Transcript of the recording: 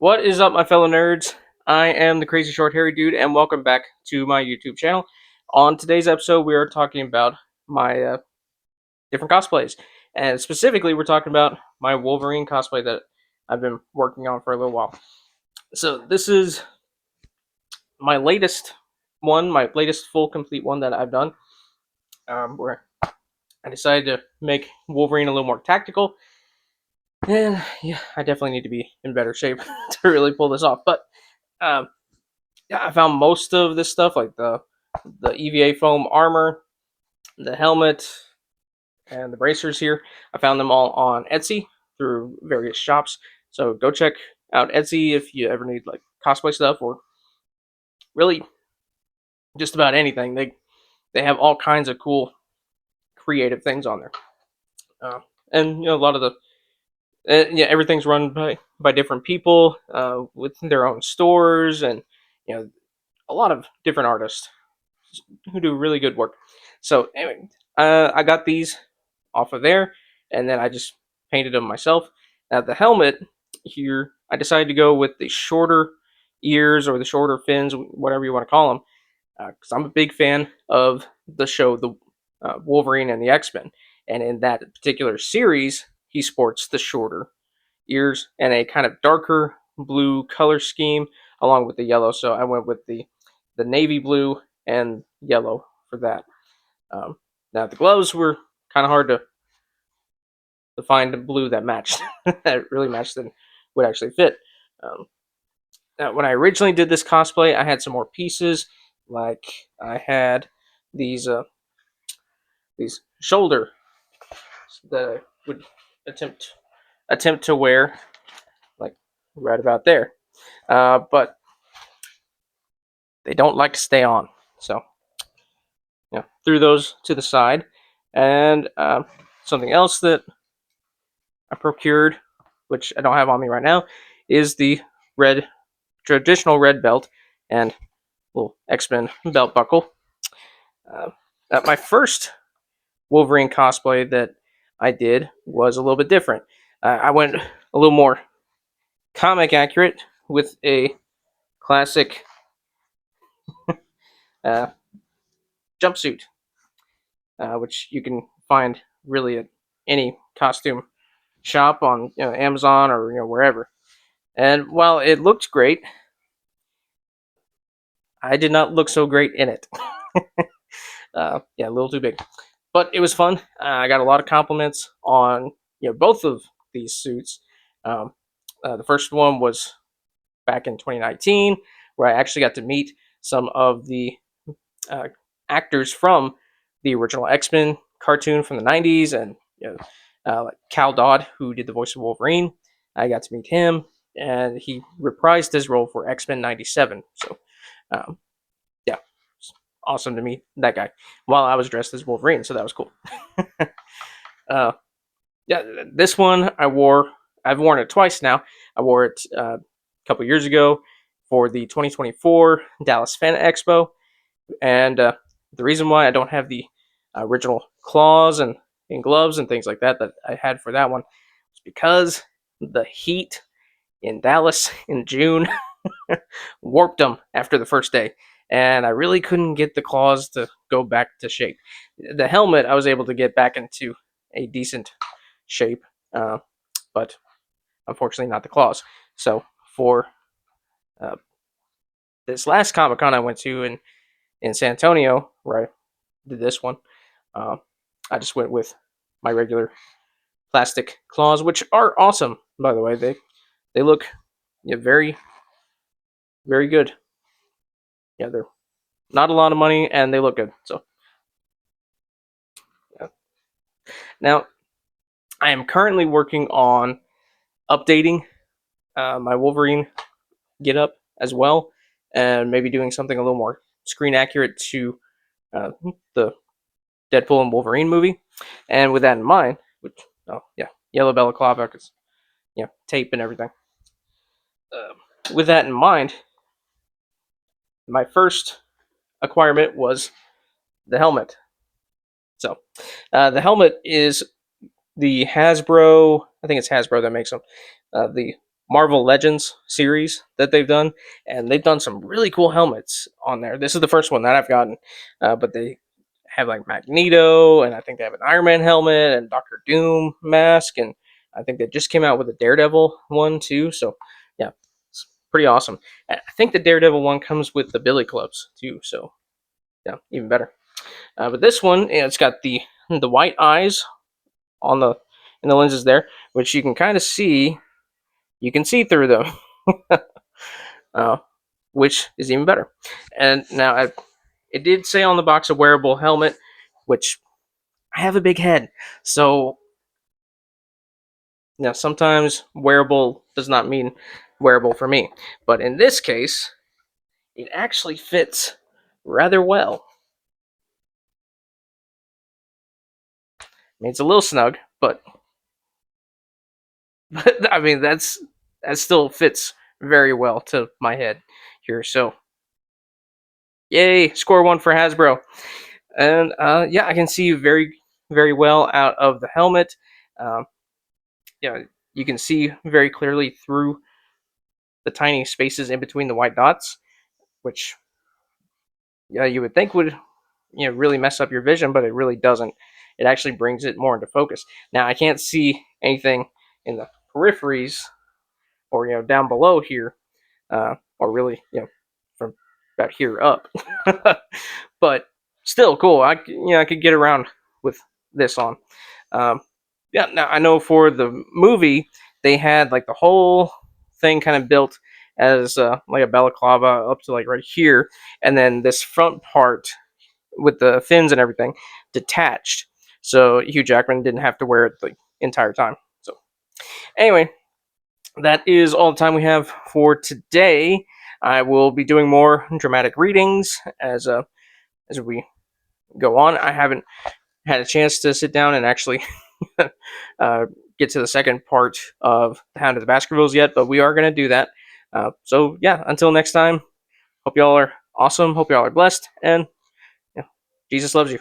What is up, my fellow nerds? I am the crazy short hairy dude, and welcome back to my YouTube channel. On today's episode, we are talking about my different cosplays, and specifically, we're talking about my Wolverine cosplay that I've been working on for a little while. So this is my latest one, my latest full complete one that I've done, where I decided to make Wolverine a little more tactical. And yeah, I definitely need to be in better shape to really pull this off. But um, yeah, I found most of this stuff, like the EVA foam armor, the helmet, and the bracers here. I found them all on Etsy through various shops. So go check out Etsy if you ever need like cosplay stuff or really just about anything. They have all kinds of cool creative things on there. Uh, and a lot of the yeah, everything's run by different people with their own stores, and a lot of different artists who do really good work. So anyway, I got these off of there, and then I just painted them myself. Now the helmet here, I decided to go with the shorter ears or the shorter fins, whatever you want to call them, because I'm a big fan of the show, the Wolverine and the X-Men, and in that particular series, he sports the shorter ears and a kind of darker blue color scheme along with the yellow. So I went with the navy blue and yellow for that. Um, Now the gloves were kind of hard to find a blue that matched that really matched and would actually fit. Um, Now when I originally did this cosplay, I had some more pieces. Like I had these these shoulder that I would attempt to wear, like right about there. But they don't like to stay on, so threw those to the side. And something else that I procured, which I don't have on me right now, is the red traditional red belt and little X-Men belt buckle. Uh, my first Wolverine cosplay that I did was a little bit different. I went a little more comic accurate with a classic uh, jumpsuit, which you can find really at any costume shop on Amazon or wherever. And while it looked great, I did not look so great in it. Yeah, a little too big, but it was fun. I got a lot of compliments on both of these suits. Um, the first one was back in 2019, where I actually got to meet some of the uh, actors from the original X-Men cartoon from the 90s, and like Cal Dodd, who did the voice of Wolverine. I got to meet him, and he reprised his role for X-Men '97. So, um, yeah, it's awesome to meet that guy while I was dressed as Wolverine. So that was cool. uh, yeah, this one I wore. I've worn it twice now. I wore it a couple years ago for the 2024 Dallas Fan Expo, and the reason why I don't have the original claws and gloves and things like that I had for that one is because the heat in Dallas in June warped them after the first day. And I really couldn't get the claws to go back to shape. The helmet, I was able to get back into a decent shape, uh, but unfortunately not the claws. So for uh, this last Comic Con I went to in San Antonio, where I did this one, uh, I just went with my regular plastic claws, which are awesome, by the way. They look very very good. Yeah, they're not a lot of money and they look good. So yeah. Now I am currently working on updating my Wolverine get up as well, and maybe doing something a little more screen accurate to the Deadpool and Wolverine movie. And with that in mind, which yeah, yellow balaclava, because tape and everything. With that in mind, my first acquirement was the helmet. So the helmet is the Hasbro. I think it's Hasbro that makes them. The Marvel Legends series that they've done, and they've done some really cool helmets on there. This is the first one that I've gotten, but they have like Magneto, and I think they have an Iron Man helmet and Doctor Doom mask, and I think they just came out with a Daredevil one too. So yeah, it's pretty awesome. I think the Daredevil one comes with the Billy Clubs too. So yeah, even better. But this one, it's got the white eyes on the in the lenses there, which you can kind of see. You can see through them, uh, which is even better. And now it did say on the box a wearable helmet, which I have a big head, so now sometimes wearable does not mean wearable for me. But in this case, it actually fits rather well. I mean, it's a little snug, but I mean that still fits very well to my head here. So yay, score one for Hasbro. And yeah, I can see very well out of the helmet. Um, yeah, you can see very clearly through the tiny spaces in between the white dots, which yeah, you would think would really mess up your vision, but it really doesn't. It actually brings it more into focus. Now I can't see anything in the peripheries or down below here, or really from about here up. But still cool. I could get around with this on. Um, yeah. Now I know for the movie they had like the whole thing kind of built as like a balaclava up to like right here, and then this front part with the fins and everything detached, so Hugh Jackman didn't have to wear it the entire time. So anyway, that is all the time we have for today. I will be doing more dramatic readings as we go on. I haven't had a chance to sit down and actually uh, get to the second part of the Hound of the Baskervilles yet, but we are going to do that. So yeah, until next time, hope y'all are awesome. Hope y'all are blessed, and yeah, Jesus loves you.